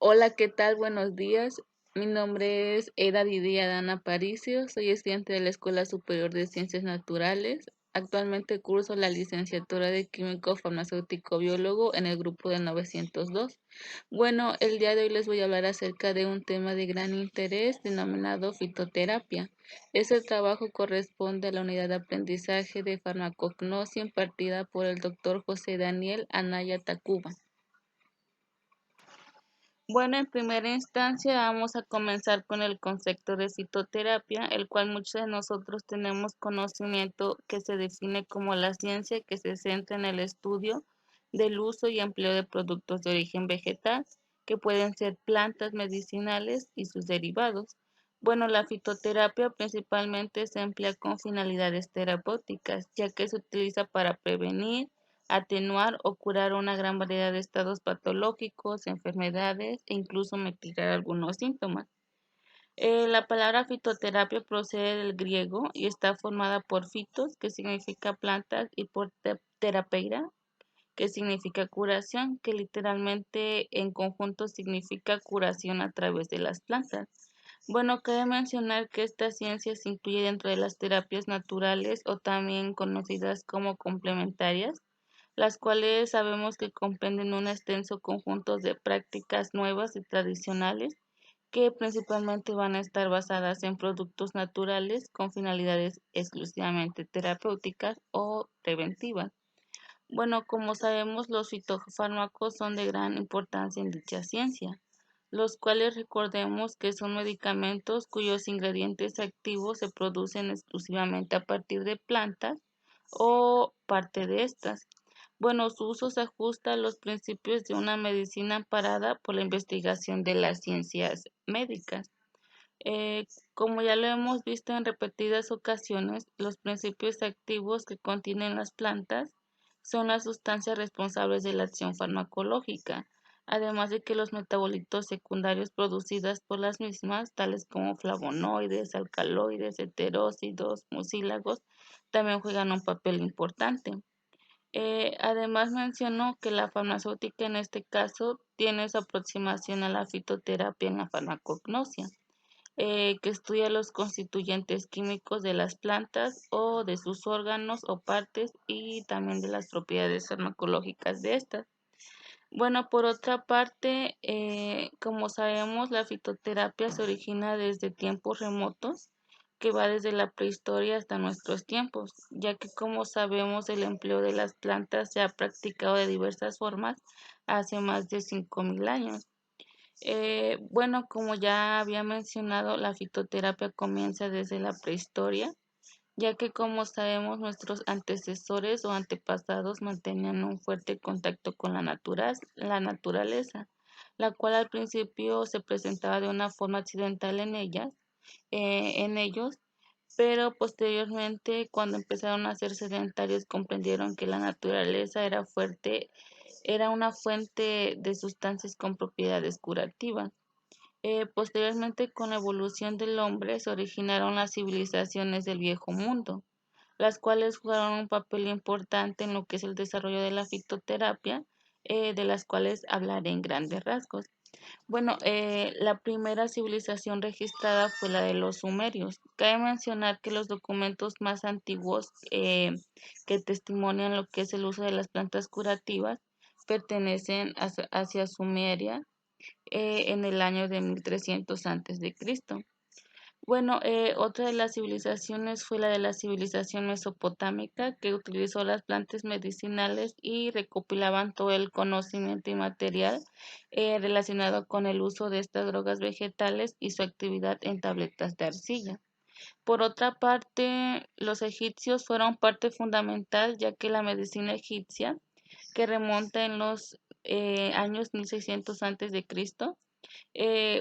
Hola, ¿qué tal? Buenos días. Mi nombre es Eda Didia Dana Aparicio, soy estudiante de la Escuela Superior de Ciencias Naturales. Actualmente curso la licenciatura de Químico Farmacéutico Biólogo en el grupo de 902. Bueno, el día de hoy les voy a hablar acerca de un tema de gran interés denominado fitoterapia. Este trabajo corresponde a la unidad de aprendizaje de farmacognosia impartida por el doctor José Daniel Anaya Tacuba. Bueno, en primera instancia vamos a comenzar con el concepto de fitoterapia, el cual muchos de nosotros tenemos conocimiento que se define como la ciencia que se centra en el estudio del uso y empleo de productos de origen vegetal, que pueden ser plantas medicinales y sus derivados. Bueno, la fitoterapia principalmente se emplea con finalidades terapéuticas, ya que se utiliza para prevenir, atenuar o curar una gran variedad de estados patológicos, enfermedades e incluso mitigar algunos síntomas. La palabra fitoterapia procede del griego y está formada por fitos, que significa plantas, y por terapeira, que significa curación, que literalmente en conjunto significa curación a través de las plantas. Bueno, cabe mencionar que esta ciencia se incluye dentro de las terapias naturales o también conocidas como complementarias, las cuales sabemos que comprenden un extenso conjunto de prácticas nuevas y tradicionales que principalmente van a estar basadas en productos naturales con finalidades exclusivamente terapéuticas o preventivas. Bueno, como sabemos, los fitofármacos son de gran importancia en dicha ciencia, los cuales recordemos que son medicamentos cuyos ingredientes activos se producen exclusivamente a partir de plantas o parte de estas. Bueno, su uso se ajusta a los principios de una medicina amparada por la investigación de las ciencias médicas. Eh, Como ya lo hemos visto en repetidas ocasiones, los principios activos que contienen las plantas son las sustancias responsables de la acción farmacológica, además de que los metabolitos secundarios producidos por las mismas, tales como flavonoides, alcaloides, heterócidos, mucílagos, también juegan un papel importante. Además mencionó que la farmacéutica en este caso tiene su aproximación a la fitoterapia en la farmacognosia, que estudia los constituyentes químicos de las plantas o de sus órganos o partes y también de las propiedades farmacológicas de estas. Bueno, por otra parte, como sabemos, la fitoterapia se origina desde tiempos remotos, que va desde la prehistoria hasta nuestros tiempos, ya que como sabemos el empleo de las plantas se ha practicado de diversas formas hace más de 5.000 años. Bueno, como ya había mencionado, la fitoterapia comienza desde la prehistoria, ya que como sabemos nuestros antecesores o antepasados mantenían un fuerte contacto con la naturaleza, la cual al principio se presentaba de una forma accidental en ellos, pero posteriormente cuando empezaron a ser sedentarios comprendieron que la naturaleza era una fuente de sustancias con propiedades curativas. Posteriormente, con la evolución del hombre, se originaron las civilizaciones del Viejo Mundo, las cuales jugaron un papel importante en lo que es el desarrollo de la fitoterapia, de las cuales hablaré en grandes rasgos. Bueno, la primera civilización registrada fue la de los sumerios. Cabe mencionar que los documentos más antiguos que testimonian lo que es el uso de las plantas curativas pertenecen hacia Sumeria, en el año de 1300 antes de Cristo. Bueno, otra de las civilizaciones fue la de la civilización mesopotámica, que utilizó las plantas medicinales y recopilaban todo el conocimiento y material relacionado con el uso de estas drogas vegetales y su actividad en tabletas de arcilla. Por otra parte, los egipcios fueron parte fundamental, ya que la medicina egipcia, que remonta en los años 1600 antes de Cristo,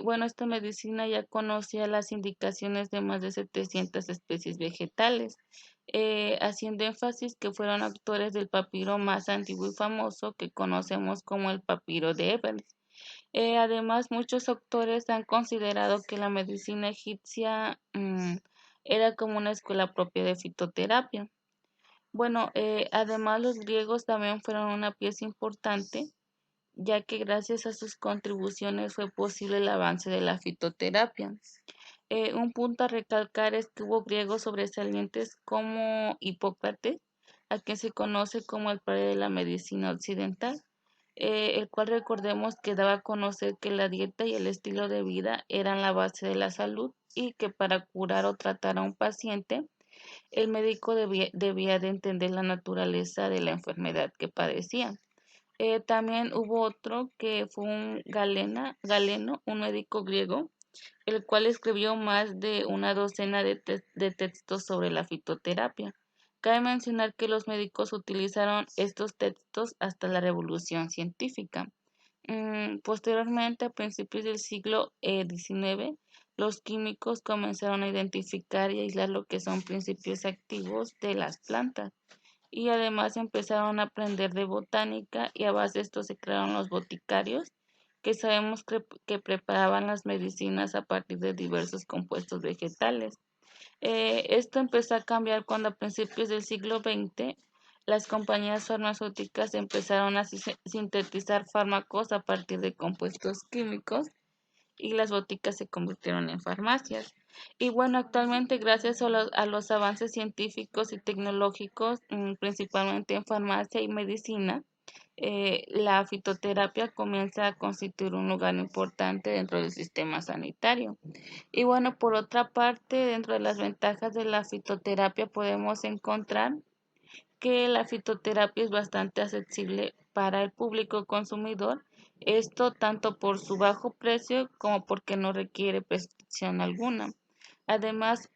bueno, esta medicina ya conocía las indicaciones de más de 700 especies vegetales, haciendo énfasis que fueron autores del papiro más antiguo y famoso que conocemos como el papiro de Ebers. Además, muchos autores han considerado que la medicina egipcia era como una escuela propia de fitoterapia. Bueno, además los griegos también fueron una pieza importante, ya que gracias a sus contribuciones fue posible el avance de la fitoterapia. Un punto a recalcar es que hubo griegos sobresalientes como Hipócrates, a quien se conoce como el padre de la medicina occidental, el cual recordemos que daba a conocer que la dieta y el estilo de vida eran la base de la salud y que para curar o tratar a un paciente, el médico debía de entender la naturaleza de la enfermedad que padecía. También hubo otro que fue un Galeno, un médico griego, el cual escribió más de una docena de textos sobre la fitoterapia. Cabe mencionar que los médicos utilizaron estos textos hasta la revolución científica. Posteriormente, a principios del siglo XIX, los químicos comenzaron a identificar y aislar lo que son principios activos de las plantas y además empezaron a aprender de botánica y a base de esto se crearon los boticarios, que sabemos que preparaban las medicinas a partir de diversos compuestos vegetales. Esto empezó a cambiar cuando a principios del siglo XX las compañías farmacéuticas empezaron a sintetizar fármacos a partir de compuestos químicos y las boticas se convirtieron en farmacias. Y bueno, actualmente gracias a los avances científicos y tecnológicos, principalmente en farmacia y medicina, la fitoterapia comienza a constituir un lugar importante dentro del sistema sanitario. Y bueno, por otra parte, dentro de las ventajas de la fitoterapia podemos encontrar que la fitoterapia es bastante accesible para el público consumidor, esto tanto por su bajo precio como porque no requiere prescripción alguna. Además,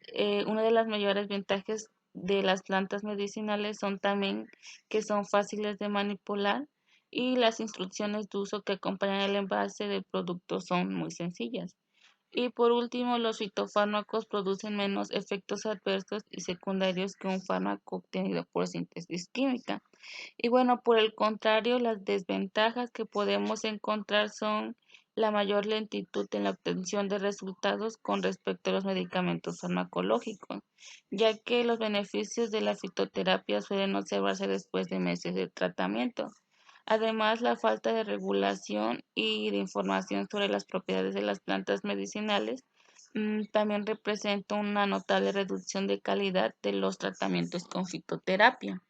una de las mayores ventajas de las plantas medicinales son también que son fáciles de manipular y las instrucciones de uso que acompañan el envase del producto son muy sencillas. Y por último, los fitofármacos producen menos efectos adversos y secundarios que un fármaco obtenido por síntesis química. Y bueno, por el contrario, las desventajas que podemos encontrar son la mayor lentitud en la obtención de resultados con respecto a los medicamentos farmacológicos, ya que los beneficios de la fitoterapia suelen observarse después de meses de tratamiento. Además, la falta de regulación y de información sobre las propiedades de las plantas medicinales también representa una notable reducción de calidad de los tratamientos con fitoterapia.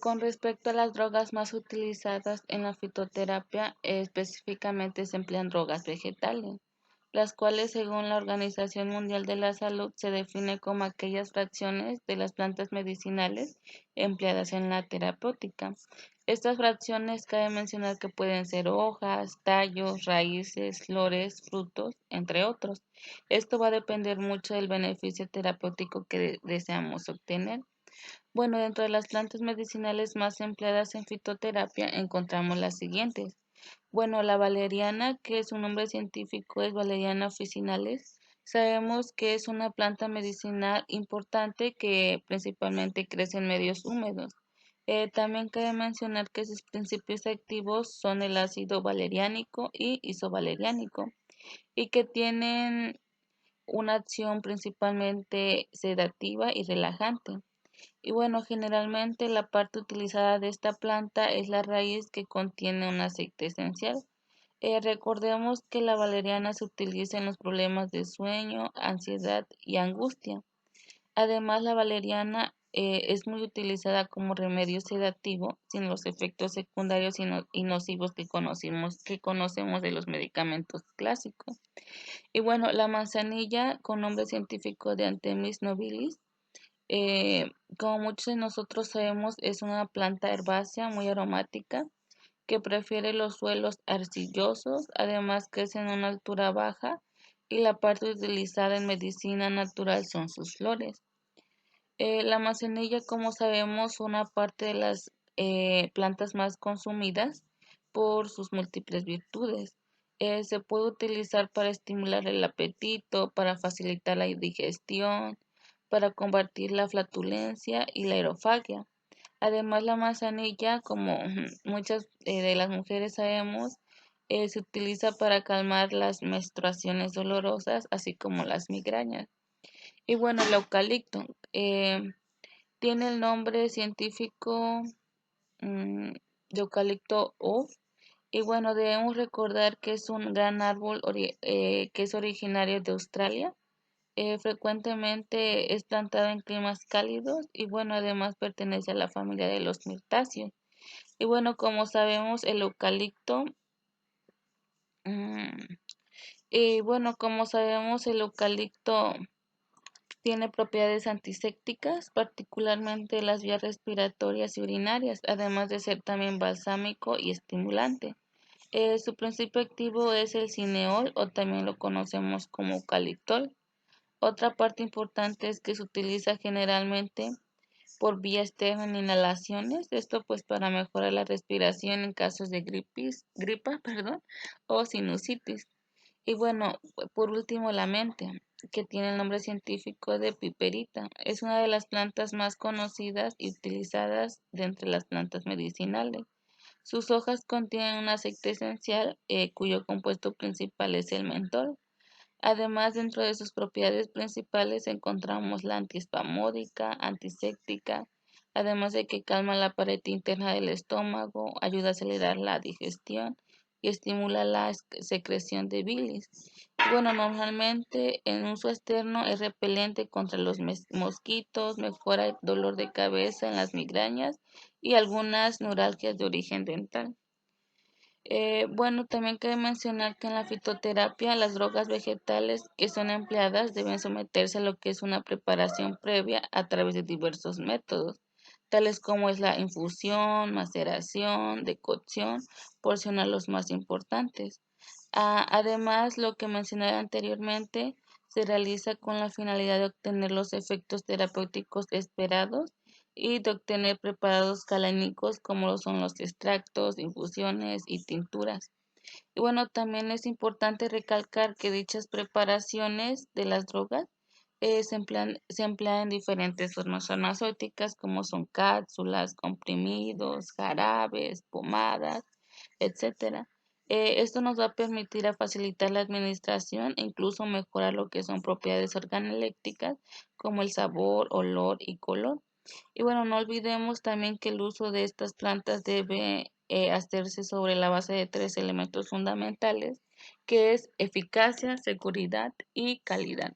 Con respecto a las drogas más utilizadas en la fitoterapia, específicamente se emplean drogas vegetales, las cuales según la Organización Mundial de la Salud se define como aquellas fracciones de las plantas medicinales empleadas en la terapéutica. Estas fracciones cabe mencionar que pueden ser hojas, tallos, raíces, flores, frutos, entre otros. Esto va a depender mucho del beneficio terapéutico que deseamos obtener. Bueno, dentro de las plantas medicinales más empleadas en fitoterapia encontramos las siguientes. Bueno, la valeriana, que su nombre científico es Valeriana officinales, sabemos que es una planta medicinal importante que principalmente crece en medios húmedos. También cabe mencionar que sus principios activos son el ácido valeriánico y isovaleriánico y que tienen una acción principalmente sedativa y relajante. Y bueno, generalmente la parte utilizada de esta planta es la raíz que contiene un aceite esencial. Recordemos que la valeriana se utiliza en los problemas de sueño, ansiedad y angustia. Además, la valeriana es muy utilizada como remedio sedativo sin los efectos secundarios y nocivos que conocemos de los medicamentos clásicos. Y bueno, la manzanilla, con nombre científico de Anthemis nobilis, eh, como muchos de nosotros sabemos, es una planta herbácea muy aromática que prefiere los suelos arcillosos, además crece en una altura baja y la parte utilizada en medicina natural son sus flores. La manzanilla, como sabemos, una parte de las plantas más consumidas por sus múltiples virtudes. Se puede utilizar para estimular el apetito, para facilitar la digestión, para combatir la flatulencia y la aerofagia. Además, la manzanilla, como muchas de las mujeres sabemos, se utiliza para calmar las menstruaciones dolorosas, así como las migrañas. Y bueno, el eucalipto tiene el nombre científico mm, de eucalipto o y bueno, debemos recordar que es un gran árbol que es originario de Australia. Frecuentemente es plantado en climas cálidos y bueno, además pertenece a la familia de los mirtáceos. Y bueno, como sabemos, el eucalipto, mm, y bueno, como sabemos, el eucalipto tiene propiedades antisépticas, particularmente las vías respiratorias y urinarias, además de ser también balsámico y estimulante. Su principio activo es el cineol o también lo conocemos como eucaliptol. Otra parte importante es que se utiliza generalmente por vía externa en inhalaciones, esto pues para mejorar la respiración en casos de gripa, perdón, o sinusitis. Y bueno, por último la mente, que tiene el nombre científico de piperita. Es una de las plantas más conocidas y utilizadas de entre las plantas medicinales. Sus hojas contienen un aceite esencial cuyo compuesto principal es el mentol. Además, dentro de sus propiedades principales encontramos la antiespasmódica, antiséptica, además de que calma la pared interna del estómago, ayuda a acelerar la digestión y estimula la secreción de bilis. Bueno, normalmente en uso externo es repelente contra los mosquitos, mejora el dolor de cabeza en las migrañas y algunas neuralgias de origen dental. Bueno, también cabe mencionar que en la fitoterapia las drogas vegetales que son empleadas deben someterse a lo que es una preparación previa a través de diversos métodos, tales como es la infusión, maceración, decocción, por mencionar los más importantes. Además, lo que mencioné anteriormente se realiza con la finalidad de obtener los efectos terapéuticos esperados y de obtener preparados calánicos como lo son los extractos, infusiones y tinturas. Y bueno, también es importante recalcar que dichas preparaciones de las drogas se emplean en diferentes formas farmacéuticas como son cápsulas, comprimidos, jarabes, pomadas, etcétera. Esto nos va a permitir a facilitar la administración e incluso mejorar lo que son propiedades organolépticas como el sabor, olor y color. Y bueno, no olvidemos también que el uso de estas plantas debe hacerse sobre la base de tres elementos fundamentales, que es eficacia, seguridad y calidad.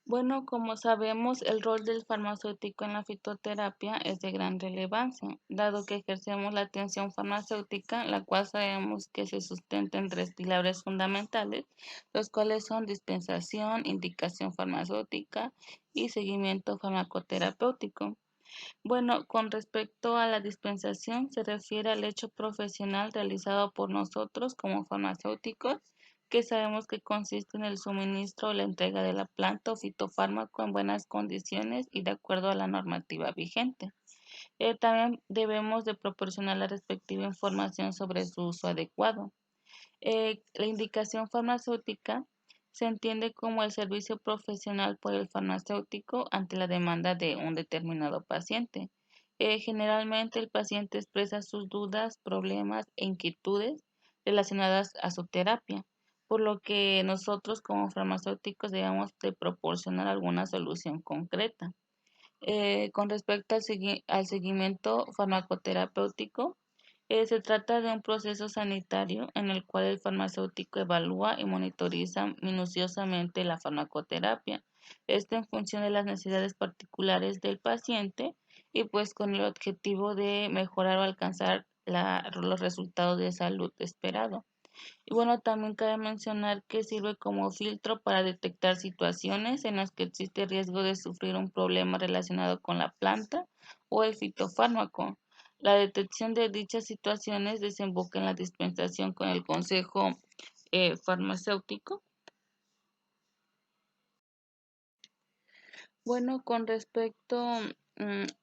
Bueno, como sabemos, el rol del farmacéutico en la fitoterapia es de gran relevancia, dado que ejercemos la atención farmacéutica, la cual sabemos que se sustenta en tres pilares fundamentales, los cuales son dispensación, indicación farmacéutica y seguimiento farmacoterapéutico. Bueno, con respecto a la dispensación, se refiere al hecho profesional realizado por nosotros como farmacéuticos, que sabemos que consiste en el suministro o la entrega de la planta o fitofármaco en buenas condiciones y de acuerdo a la normativa vigente. También debemos de proporcionar la respectiva información sobre su uso adecuado. La indicación farmacéutica se entiende como el servicio profesional por el farmacéutico ante la demanda de un determinado paciente. Generalmente el paciente expresa sus dudas, problemas e inquietudes relacionadas a su terapia, por lo que nosotros como farmacéuticos debemos de proporcionar alguna solución concreta. Con respecto al seguimiento farmacoterapéutico, se trata de un proceso sanitario en el cual el farmacéutico evalúa y monitoriza minuciosamente la farmacoterapia, esto en función de las necesidades particulares del paciente y pues con el objetivo de mejorar o alcanzar los resultados de salud esperados. Y bueno, también cabe mencionar que sirve como filtro para detectar situaciones en las que existe riesgo de sufrir un problema relacionado con la planta o el fitofármaco. La detección de dichas situaciones desemboca en la dispensación con el consejo farmacéutico. Bueno, con respecto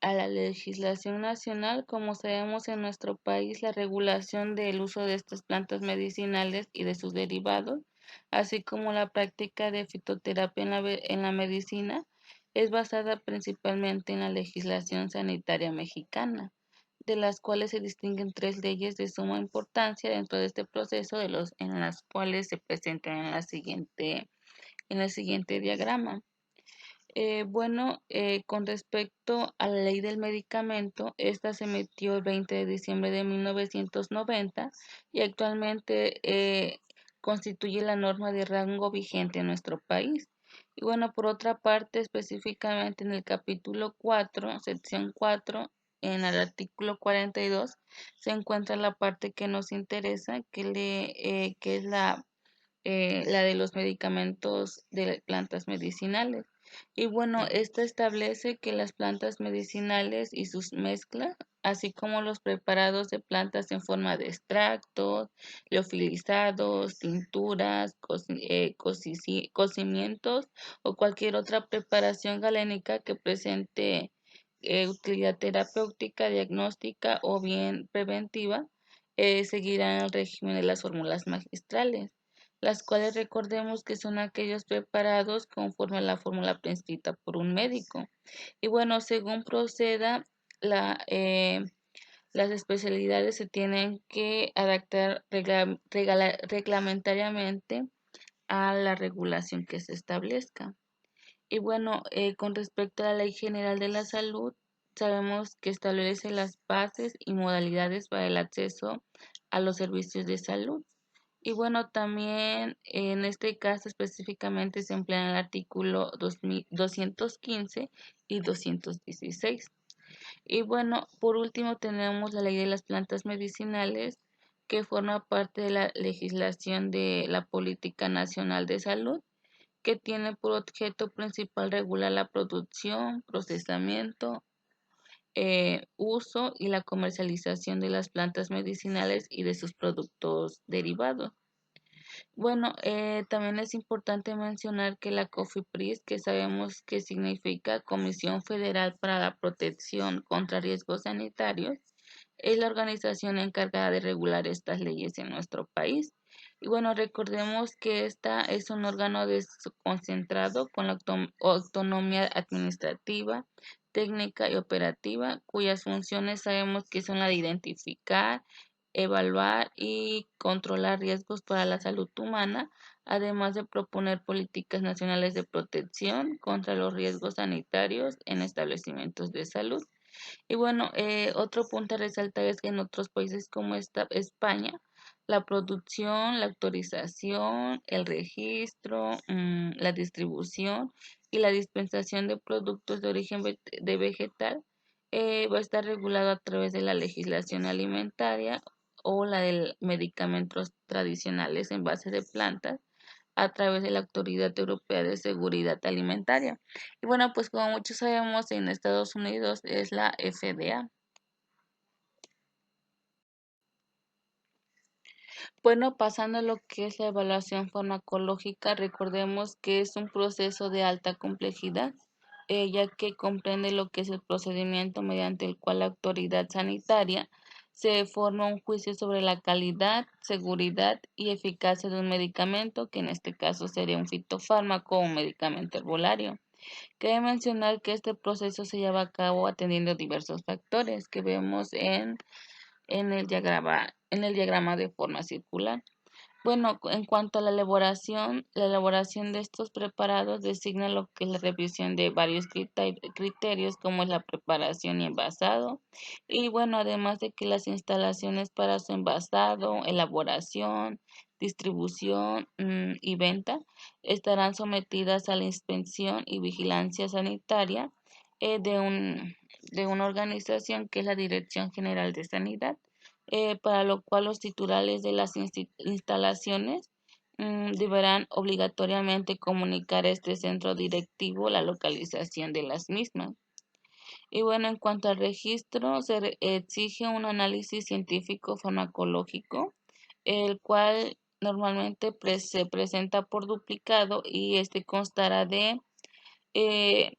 a la legislación nacional, como sabemos en nuestro país, la regulación del uso de estas plantas medicinales y de sus derivados, así como la práctica de fitoterapia en la medicina, es basada principalmente en la legislación sanitaria mexicana, de las cuales se distinguen tres leyes de suma importancia dentro de este proceso, en las cuales se presentan en el siguiente diagrama. Con respecto a la ley del medicamento, esta se emitió el 20 de diciembre de 1990 y actualmente constituye la norma de rango vigente en nuestro país. Y bueno, por otra parte, específicamente en el capítulo 4, sección 4, en el artículo 42, se encuentra la parte que nos interesa, que es la de los medicamentos de plantas medicinales. Y bueno, esta establece que las plantas medicinales y sus mezclas, así como los preparados de plantas en forma de extractos, liofilizados, tinturas, cocimientos o cualquier otra preparación galénica que presente utilidad terapéutica, diagnóstica o bien preventiva, seguirán el régimen de las fórmulas magistrales, las cuales recordemos que son aquellos preparados conforme a la fórmula prescrita por un médico. Y bueno, según proceda, la, eh, las especialidades se tienen que adaptar reglamentariamente a la regulación que se establezca. Y bueno, con respecto a la Ley General de la Salud, sabemos que establece las bases y modalidades para el acceso a los servicios de salud. Y bueno, también en este caso específicamente se emplea el artículo 215 y 216. Y bueno, por último tenemos la ley de las plantas medicinales, que forma parte de la legislación de la Política Nacional de Salud, que tiene por objeto principal regular la producción, procesamiento, uso y la comercialización de las plantas medicinales y de sus productos derivados. Bueno, también es importante mencionar que la COFEPRIS, que sabemos que significa Comisión Federal para la Protección contra Riesgos Sanitarios, es la organización encargada de regular estas leyes en nuestro país. Y bueno, recordemos que esta es un órgano desconcentrado con la autonomía administrativa, técnica y operativa, cuyas funciones sabemos que son la de identificar, evaluar y controlar riesgos para la salud humana, además de proponer políticas nacionales de protección contra los riesgos sanitarios en establecimientos de salud. Y bueno, otro punto a resaltar es que en otros países como España, la producción, la autorización, el registro, la distribución y la dispensación de productos de origen de vegetal va a estar regulado a través de la legislación alimentaria o la de medicamentos tradicionales en base de plantas a través de la Autoridad Europea de Seguridad Alimentaria. Y bueno, pues como muchos sabemos, en Estados Unidos es la FDA. Bueno, pasando a lo que es la evaluación farmacológica, recordemos que es un proceso de alta complejidad, ya que comprende lo que es el procedimiento mediante el cual la autoridad sanitaria se forma un juicio sobre la calidad, seguridad y eficacia de un medicamento, que en este caso sería un fitofármaco o un medicamento herbolario. Cabe mencionar que este proceso se lleva a cabo atendiendo diversos factores que vemos en el diagrama de forma circular. Bueno, en cuanto a la elaboración de estos preparados designa lo que es la revisión de varios criterios, como es la preparación y envasado. Y bueno, además de que las instalaciones para su envasado, elaboración, distribución, y venta estarán sometidas a la inspección y vigilancia sanitaria de una organización que es la Dirección General de Sanidad, para lo cual los titulares de las instalaciones deberán obligatoriamente comunicar a este centro directivo la localización de las mismas. Y bueno, en cuanto al registro, exige un análisis científico farmacológico, el cual normalmente se presenta por duplicado y este constará de eh,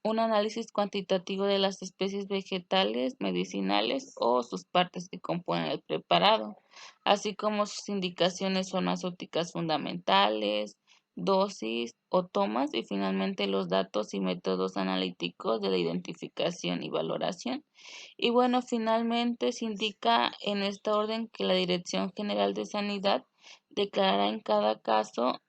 un análisis cuantitativo de las especies vegetales, medicinales o sus partes que componen el preparado, así como sus indicaciones farmacéuticas fundamentales, dosis o tomas y finalmente los datos y métodos analíticos de la identificación y valoración. Y bueno, finalmente se indica en esta orden que la Dirección General de Sanidad declarará en cada caso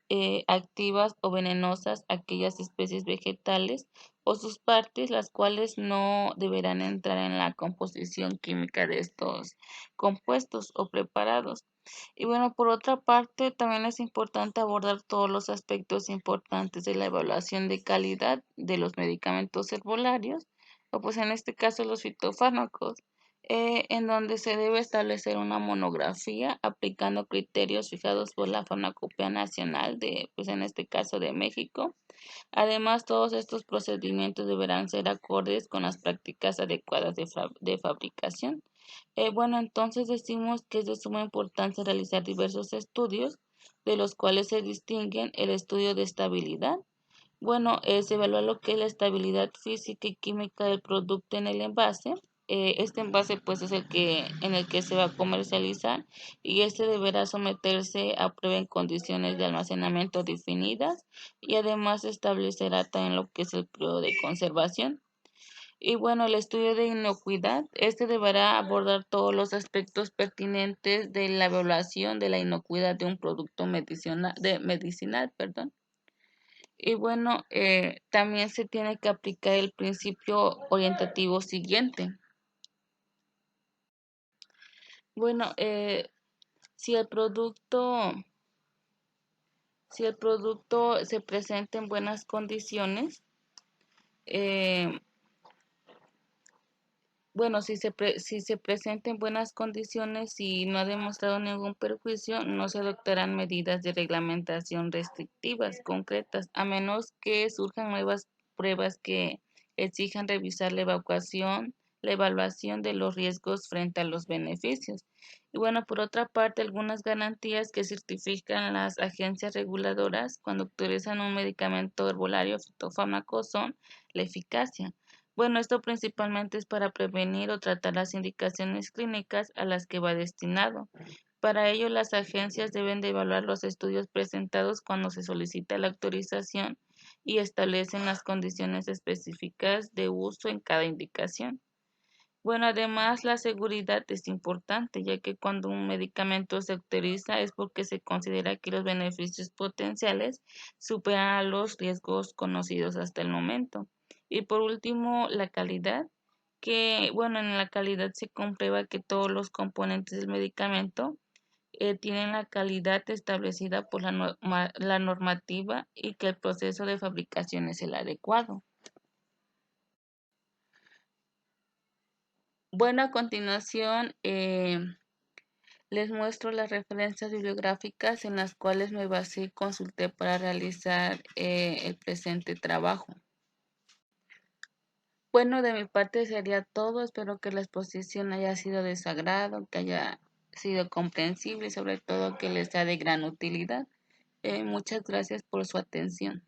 activas o venenosas aquellas especies vegetales o sus partes, las cuales no deberán entrar en la composición química de estos compuestos o preparados. Y bueno, por otra parte, también es importante abordar todos los aspectos importantes de la evaluación de calidad de los medicamentos herbolarios, o pues en este caso los fitofármacos, en donde se debe establecer una monografía aplicando criterios fijados por la Farmacopea Nacional de, pues en este caso de México. Además, todos estos procedimientos deberán ser acordes con las prácticas adecuadas de fabricación. Bueno, entonces decimos que es de suma importancia realizar diversos estudios, de los cuales se distinguen el estudio de estabilidad. Bueno, se evalúa lo que es la estabilidad física y química del producto en el envase. Este envase pues es el que en el que se va a comercializar y este deberá someterse a prueba en condiciones de almacenamiento definidas y además establecerá también lo que es el periodo de conservación. Y bueno, el estudio de inocuidad, este deberá abordar todos los aspectos pertinentes de la evaluación de la inocuidad de un producto medicinal, perdón. Y bueno, también se tiene que aplicar el principio orientativo siguiente. Bueno, si el producto, si el producto se presenta en buenas condiciones, eh, bueno, si se presenta en buenas condiciones y no ha demostrado ningún perjuicio, no se adoptarán medidas de reglamentación restrictivas concretas, a menos que surjan nuevas pruebas que exijan revisar la evaluación de los riesgos frente a los beneficios. Y bueno, por otra parte, algunas garantías que certifican las agencias reguladoras cuando autorizan un medicamento herbolario fitofármaco son la eficacia. Bueno, esto principalmente es para prevenir o tratar las indicaciones clínicas a las que va destinado. Para ello, las agencias deben de evaluar los estudios presentados cuando se solicita la autorización y establecen las condiciones específicas de uso en cada indicación. Bueno, además la seguridad es importante, ya que cuando un medicamento se autoriza es porque se considera que los beneficios potenciales superan a los riesgos conocidos hasta el momento. Y por último, la calidad, que bueno, en la calidad se comprueba que todos los componentes del medicamento tienen la calidad establecida por la normativa y que el proceso de fabricación es el adecuado. Bueno, a continuación, les muestro las referencias bibliográficas en las cuales me basé y consulté para realizar el presente trabajo. Bueno, de mi parte sería todo. Espero que la exposición haya sido de su agrado, que haya sido comprensible y sobre todo que les sea de gran utilidad. Muchas gracias por su atención.